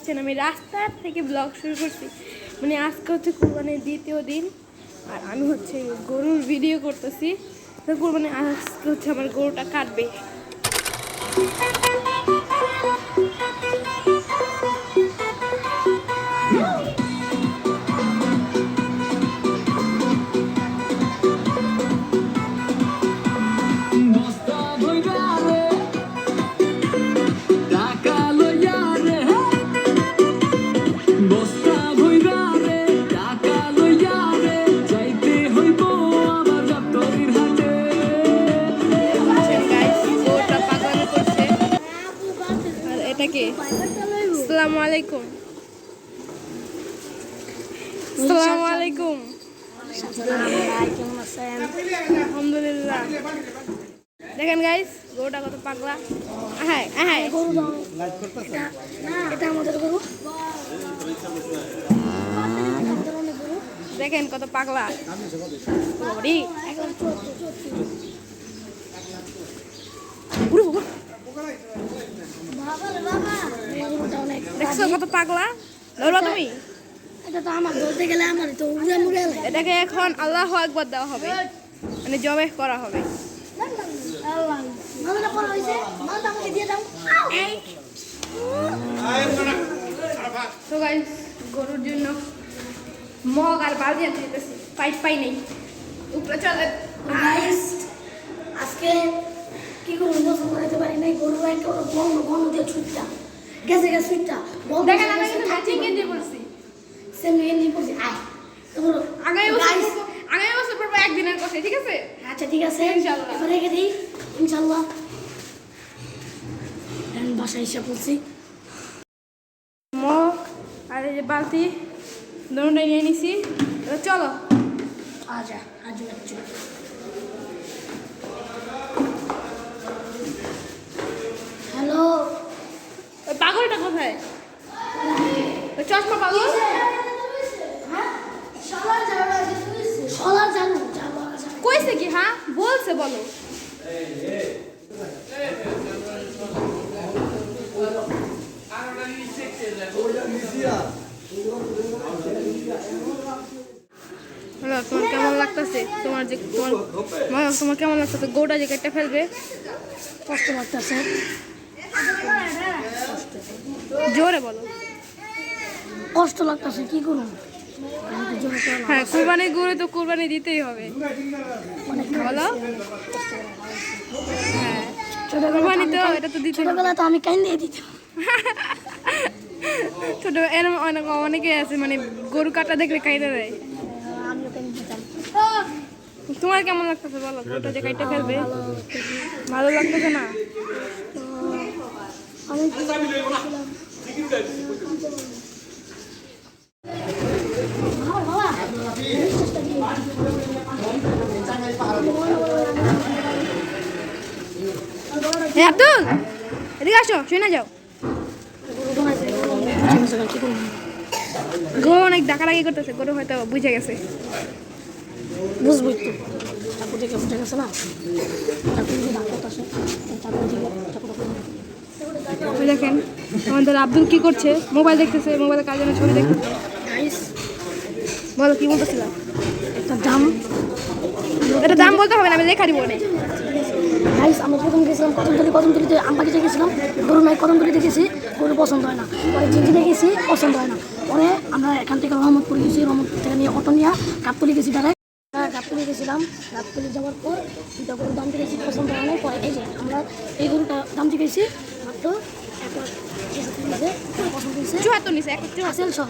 পারছেন আমি রাস্তার থেকে ব্লগ শুরু করছি। মানে আজকে হচ্ছে কুরবানির দ্বিতীয় দিন আর আমি হচ্ছে গরুর ভিডিও করতেছি। তো কুরবানি আজকে হচ্ছে আমার গরুটা কাটবে। আসসালামু আলাইকুম। আসসালামু আলাইকুম। আলহামদুলিল্লাহ। দেখেন গাইস গরুটা কত পাগলা। হ্যাঁ হ্যাঁ এটা আমাদের গরু। দেখেন কত পাগলা। দেখছো কত পাগলা। ধরবা তুমি? এটা তো আমার ধরতে গেলে আমার তো উড়ে মুড়ে এটাকে এখন আল্লাহু আকবার দেওয়া হবে, মানে জবাই করা হবে। তো গাইস গরুর জন্য মগ আর বালতি আনতে যেতেছি, পাইপ পাই নেই উপরে চলে। আজকে কি করবো গোসল করাতে পারি নাই, গরু একটা বন্ধ বন্ধ দিয়ে ছুটটা গেছে গেছে ছুটটা দেখেন আমি কিন্তু ম্যাচিং গেঞ্জি পরছি, সেম গেঞ্জি পরছি। আগামী বছর পরবো একদিনের কথা, ঠিক আছে? আচ্ছা ঠিক আছে, ইনশাআল্লাহ এবার রেখে দিই ইনশাআল্লাহ। বাসায় এসে পড়ছি, মগ আর এই যে বালতি দুটোটাই নিয়ে নিছি। চলো আচ্ছা আজ হ্যালো পাগলটা কোথায়? চশমা পাগল। কইছে কি? হ্যাঁ বলছে, বলো। তোমার কেমন লাগতেছে? তোমার কেমন লাগতেছে? গরুটা যে কেটে ফেলবে, কষ্ট লাগতেছে। জোরে বলো। কষ্ট লাগতেছে, কি করুন? হ্যাঁ কুরবানির গরু তো কুরবানি দিতেই হবে, বলো। হ্যাঁ কুরবানি তো এটা তো দিতে। ছোটবেলা তো আমি কাইন্দিয়ে দিতাম। ছোট এরকম অনেকে আছে মানে গরু কাটা দেখলে কাইতে দেয়। আমিও কাইন্দিয়ে দিতাম। তোমার কেমন লাগতেছে বলো? গরুটা যে কাইতে ফেলবে ভালো লাগতেছে না? আমি আব্দুল এদিকে আসো, শুনে যাও। গরু অনেক ডাকাডাকি করতেছে, গরু হয়তো বুঝে গেছে। বুঝবই তো, চাকু থেকে বুঝে গেছে না, চাকু থেকে ডাক করতেছে, দেখেন আমাদের আব্দুল কি করছে, মোবাইল দেখতেছে, মোবাইলে কার জন্য ছবি দেখতেছে। বলো কি বলতেছিল? একটা দাম, এটা দাম বলতে হবে না, আমি লেখা দিব না। গাইস আমরা প্রথম গেছিলাম কদমতলিতে, আম বাগিচা গেছিলাম, গরু নাই কদমতলিতে গেছি, গরু পছন্দ হয় না। পরে জিঞ্জিতে গেছি, পছন্দ হয় না। পরে আমরা এখান থেকে রহমতপুর গেছি, রহমতপুর থেকে নিয়ে অটো নিয়ে গাবতলি গেছি, ডাইরেক্ট গাবতলি গেছিলাম। গাবতলি যাওয়ার পর দুটা গরুর দাম দিয়েছি, পছন্দ হয় না। পরে এই যে আমরা এই গরুটা দাম দিয়েছি মাত্র 1 পছন্দ হয়েছে 74 নিছে, হাসেল সহ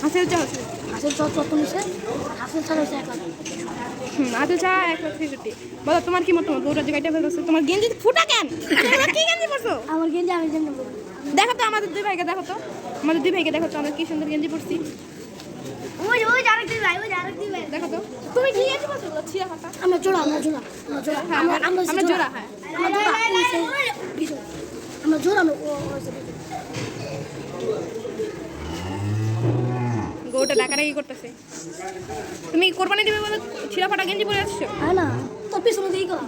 হাসেল চত্বর নিছে, হাসেল ছাড়া হয়েছে 1 লাখ। আদল চা 163। বলো তোমার কি মতামত? গরুটা যে কাইটা ফেলতেছে, তোমার গেঞ্জি ফুটা কেন? কি গেঞ্জি পরছো? আমার গেঞ্জি আমি যেমন দেখো তো আমাদের দুই ভাইকে, দেখো তো আমাদের দুই ভাইকে, দেখো তো আমরা কি সুন্দর গেঞ্জি পরছি। ওই আরেকদিন ভাই, দেখো তো তুমি কি গেঞ্জি পরছো? ছিয়া ফাটা। আমরা জোড়া হ্যাঁ আমরা জোড়া, হ্যাঁ আমরা জোড়া। গরুটা ডাকাডাকি করতেছে। তুমি কোরবানি দিবে বলে ছিঁড়া ফাটা গেঞ্জি পরে আসছো? হ্যাঁ না, তোর পিছনে দিই করা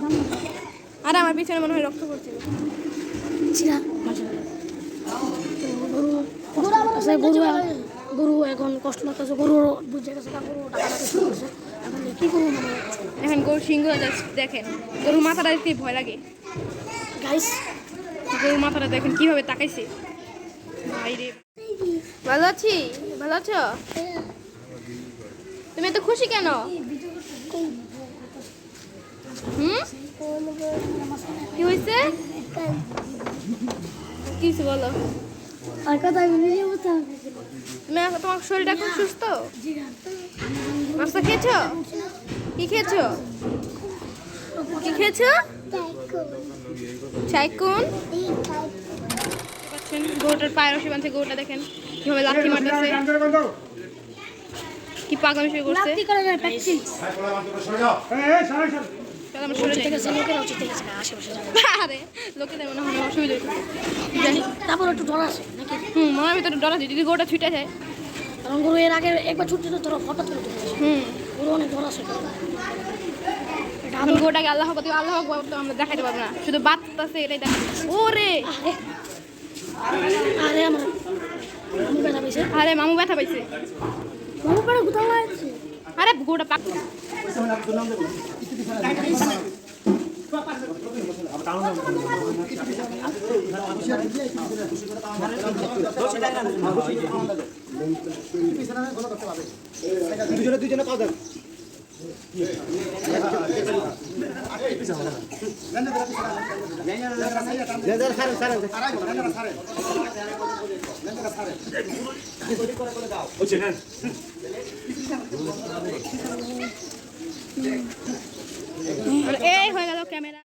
আর আমার পিছনে মনে হয় রক্ত পড়ছিল। ছিঁড়া গরু আসলে গরু এখন কষ্ট লাগতেছে, গরু বুঝে গেছে না, গরু টাকা টাকা শুরু করছে। এখন কি করবো মানে এখন গরু সিংহ দেখেন, গরুর মাথাটা দেখতে ভয় লাগে। গাইস গরুর মাথাটা দেখেন কিভাবে তাকাইছে। ভাইরে, ভালো আছি, ভালো আছো? তুমি এত খুশি কেন? হুম, কি হয়েছে? কিছু বলো। আর কথা ভিডিও বলতে তুমি তোমার শরীরটা খুব সুস্থ? নাস্তা খেয়েছো? কি খেয়েছো? কি খেয়েছো? চাইকুন। গরুটার পায়ের রশি বাঁধছে, গরুটা দেখেন কিভাবে লাথি মারতেছে, কি পাগলামি শুরু করছে। লাত্তি করে যায় প্র্যাকটিস। চলো আমরা সরে যাই। ঠিক আছে, লোকেরা উচিত ঠিক আছে না, আশেপাশে যাবে। আরে লোকেদের মনে হয় অসুবিধা হইতেছে। তারপর একটু ডর আছে নাকি? মনের ভিতরে ডর আছে, যদি গরুটা ছুটে যায়। কারণ গরু এর আগে একবার ছুটতে তো তোরা হঠাৎ করে চলে আসে। গরু অনেক ডর আছে। এখন গরুটাকে আল্লাহ আকবার, আল্লাহ আকবার তো আমরা দেখাইতে পারবো না, শুধু বাচ্চাছে এটাই দেখা। ওরে আরে আমার মামু ব্যথা পেয়েছে। আরে মামু ব্যথা পাইছে। মামু পাড়া কোথাও আছে? আরে গরুটা পাক। দুজনে পাও দেন এই হয়ে গেল ক্যামেরা।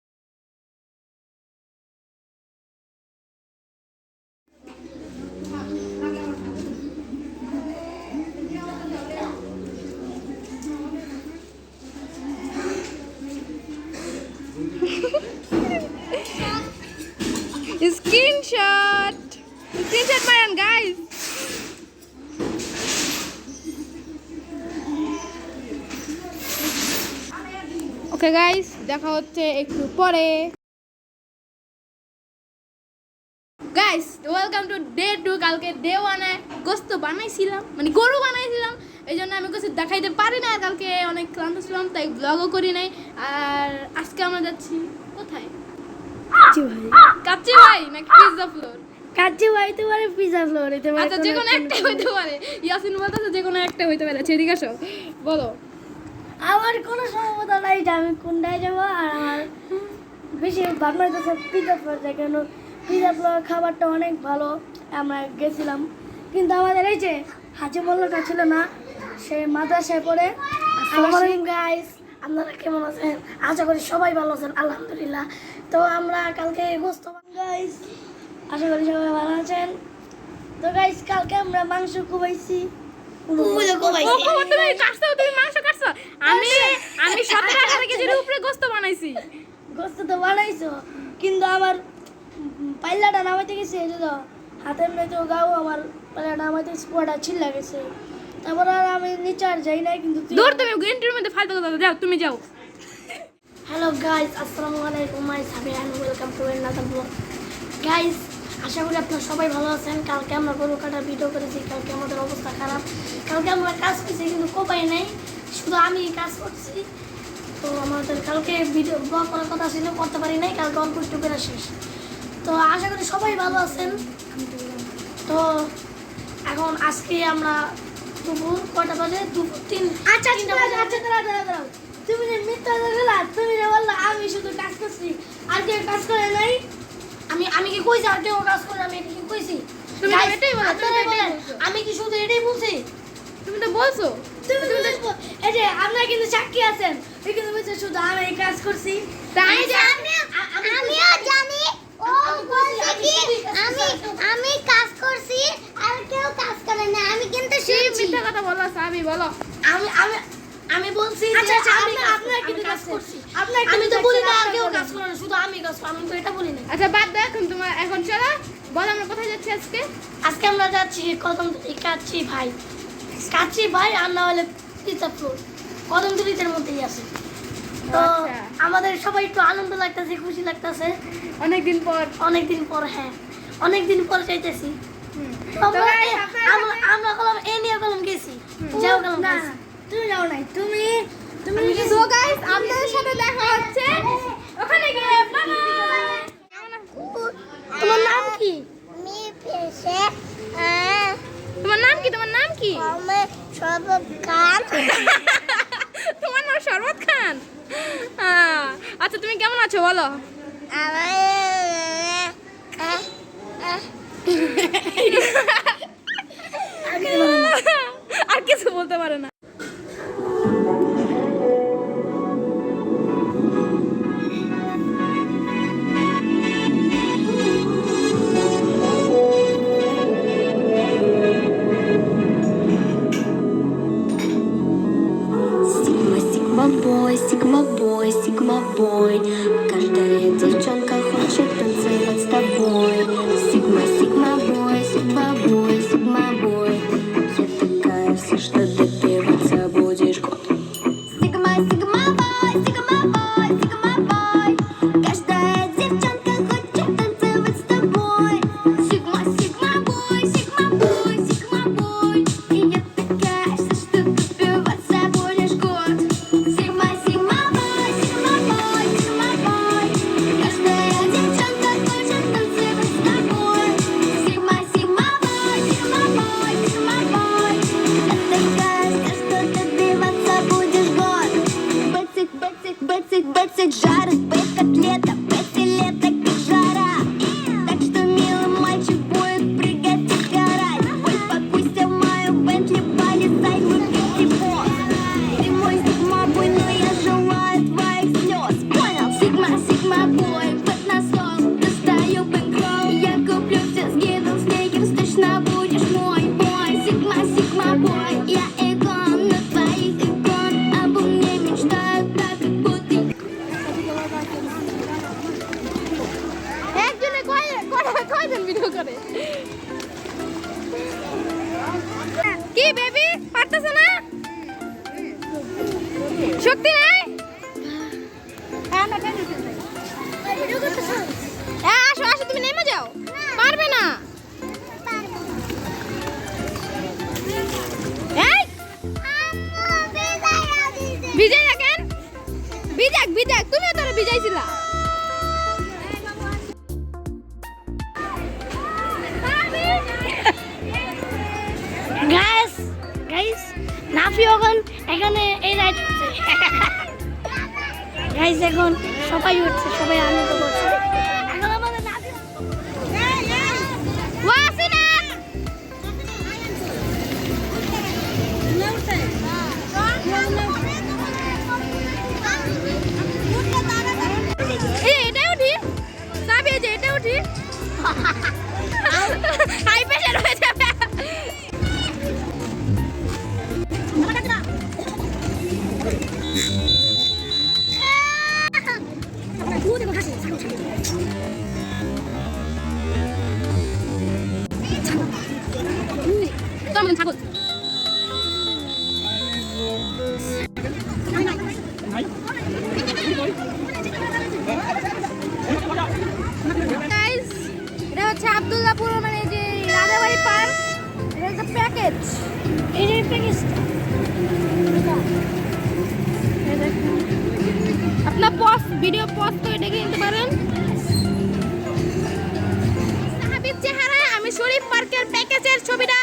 স্ক্রিনশট মারেন গাইস। ওকে গাইস, দেখা হচ্ছে একটু পরে। Guys welcome to day 2। কালকে ডে 1-এ গোস্ত বানাইছিলাম, মানে গরু বানাইছিলাম, এই জন্য আমি কিছু দেখাইতে পারি না। আর কালকে অনেক ক্লান্ত ছিলাম, তাই ব্লগও করি নাই। আর আজকে আমরা যাচ্ছি কোথায়? কাচ্চি ভাই নাকি পিৎজা ফ্লোর? কাচ্চি ভাই তো পারে পিজা ফ্লোর হইতে পারে। আচ্ছা, যে কোনো একটা হইতে পারে। ইয়াসিন বলতেছে যে কোনো একটা হইতে পারে। আচ্ছা এদিকে আসো, বলো। আমার কোনো সম্ভাবনা নাই যে আমি কোনটায় যাবো। আর আমার বেশি ভাবনা হইতেছে পিজা ফ্লোর যায়, কেন পিজা ফ্লোর খাবারটা অনেক ভালো। আমরা গেছিলাম, কিন্তু আমাদের এই যে হাজি মোল্লাটা ছিল না, সে মাদ্রাসায় পড়ে। আসসালামু আলাইকুম গাইস, আপনারা কেমন আছেন? আশা করি সবাই ভালো আছেন, আলহামদুলিল্লাহ। তো আমরা কালকে গোস্ত গাইস, আশা করি সবাই ভালো আছেন। তো গাইস কালকে আমরা মাংস কুবাইছি। তুমি কাটছো, তুমি মাংস কাটছো। আমি 17-18 কেজির উপরে গোস্ত বানাইছি। গোস্ত তো বানাইছো, কিন্তু আমার পাইলাটা নামাইতে গেছে, এই যে তো হাতের মেয়েতে গাও আমার পাইলা নামাইতে স্পোর্টটা ছিল্লা গেছে। তারপর আর আমি নিচে আর যাই নাই। কিন্তু দূর, তুমি গ্রিনটির মধ্যে ফালতু কথা যাও, তুমি যাও। হ্যালো গাইস, আসসালামু আলাইকুম, my Sabir and welcome to another blog. Guys আশা করি আপনারা সবাই ভালো আছেন। কালকে আমরা গরু কাটার ভিডিও করেছি, কালকে আমাদের অবস্থা খারাপ। কালকে আমরা কাজ করছি কিন্তু কোপাই নাই, শুধু আমি কাজ করছি। তো আমাদের কালকে ভিডিও ব্লগ করার কথা ছিল, করতে পারি নাই, কালকে অল্প একটু করে শেষ। তো আশা করি সবাই ভালো আছেন। তো এখন আজকে আমরা দুপুর কটা বাজে? দুপুর 3। আচ্ছা দাঁড়াও, তুমি যে মিথ্যা বললা, তুমি যে বললা আমি শুধু কাজ করছি আর কেউ কাজ করে নাই। আমি কি কইছি আর কেউ কাজ করে? আমি কি কইছি? তুমি তো এটাই বলো, তুমি তো এটাই বলছো। আমি কি শুধু এটাই বলছি? তুমি তো বলছো। তুমি এই যে আপনারা কিন্তু সাক্ষী আছেন, এই কিন্তু বলছে শুধু আমি এই কাজ করছি। তাই আমিও জানি ও বলছে কি আমি কাজ করছি আর কেউ কাজ করে না, আমি কিন্তু সেই শুনছি। মিথ্যা কথা বলো, সাবি বলো। আমি বলছি যে আপনারা কিন্তু কাজ করছি। আমি তো বলি না আর কেউ কাজ করে না, শুধু আমি কাজ করি। আমি তো এটা বলি না। আচ্ছা বাদ দাও, এখন চলো বলো আমরা কোথায় যাচ্ছি আজকে। আজকে আমরা যাচ্ছি কাচ্চি ভাই আর না হলে পিৎজা ফ্লোর, কদমতলির মধ্যেই আছে। তো আচ্ছা। আমাদের সবাই একটু আনন্দ লাগতেছে, খুশি লাগতেছে। অনেকদিন পর। অনেকদিন পর, হ্যাঁ অনেকদিন পর চাইতেছি। আমরা কলম এ নিয়ে কলম গেছি যাও কলম না তুমি যাও নাই তুমি তুমি সো গাইস আপনাদের সাথে দেখা হচ্ছে ওখানে গিয়ে বাই বাই। তোমার নাম কি আমি পেশে তোমার নাম কি তোমার নাম কি আমি সব কাজ তোমার নাম শরবত খান আচ্ছা তুমি কেমন আছো বলো আর কিছু বলতে পারে না Sigma boy, Sigma boy. Каждая девчонка хочет танцевать с тобой. Sigma, Sigma boy, Sigma boy, Sigma boy. Я такая вся, что добиваться будешь год. Sigma, Sigma boy, Sigma boy, Sigma boy. Каждая девчонка хочет танцевать с тобой. Sigma, Sigma boy, Sigma boy, Sigma boy. И я такая вся, что добиваться будешь год. Sigma, Sigma boy, Sigma boy, Sigma boy. Каждая девчонка хочет танцевать с тобой. Sigma, Sigma boy, Sigma boy, Sigma boy. Я такая вся, что добиваться будешь год. Бэцик, бэцик, бэцик, бэцик, жара, бэк котлета, бэцик лето, как жара. Так что милый мальчик будет прыгать и сгорать. Ой, покуйся в мою Бентли, полезай, выпей тепло. Ты мой Sigma boy, но я желаю твоих слез. Понял? Sigma, Sigma boy, под на стол, достаю бэнкролл. Я куплю все с гидом, снегерс, точно будешь мой бой. Sigma, Sigma boy, я икон на твоих икон. Обо мне мечтают так, как будто একজনে কয়জন video করে কি baby পারতেছ না শক্তি নাই আসো আসো তুমি নেমে যাও পারবে না এই বিজয় দেখেন বিজাক বিজাক তুমিও তোরা বিজাইছিলা গাইস গাইস নাফি এখন এখানে এই রাইড করছে গাইস এখন সবাই উঠছে সবাই আনন্দ করছে এখন আমাদের নাফি ওয়াসিনা এই এটাই উঠি সাবি এই যে এটা উঠি হাই প্রেশার হয়ে যাবে তো আমাদের ছাগল গাইস এটা হচ্ছে আব্দুল্লাহপুর মানে যে রাজাবাড়ি পার্ক এটা হচ্ছে প্যাকেজ এই যে প্যাকেজটা আপনার পজ ভিডিও পজ করে ডেকে নিতে পারেন সাহাবীর চেহারায় আমি শরীফ পার্কের প্যাকেজের ছবিটা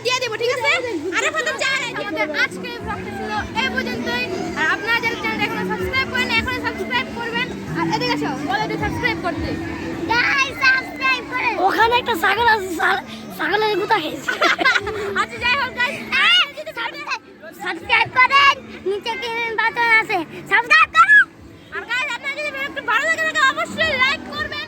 দিয়ে দেব ঠিক আছে আর আপনাদের চেহারায় দিয়ে দেব আজকে ব্লগটা ছিল এই পর্যন্তই আর আপনারা যারা চ্যানেলটা এখনো সাবস্ক্রাইব করেন এখনো সাবস্ক্রাইব করবেন আর এদিকে আসো বলে দিও সাবস্ক্রাইব করতে গাইস সাবস্ক্রাইব করেন ওখানে একটা ছাগল আছে ছাগলের গুতা খেয়েছে আচ্ছা যাই হোক গাইস সাবস্ক্রাইব করেন নিচে কি বাটন আছে সাবস্ক্রাইব করেন আর গাইস আপনারা যদি ভিডিওটা ভালো লাগে তাহলে অবশ্যই লাইক করবেন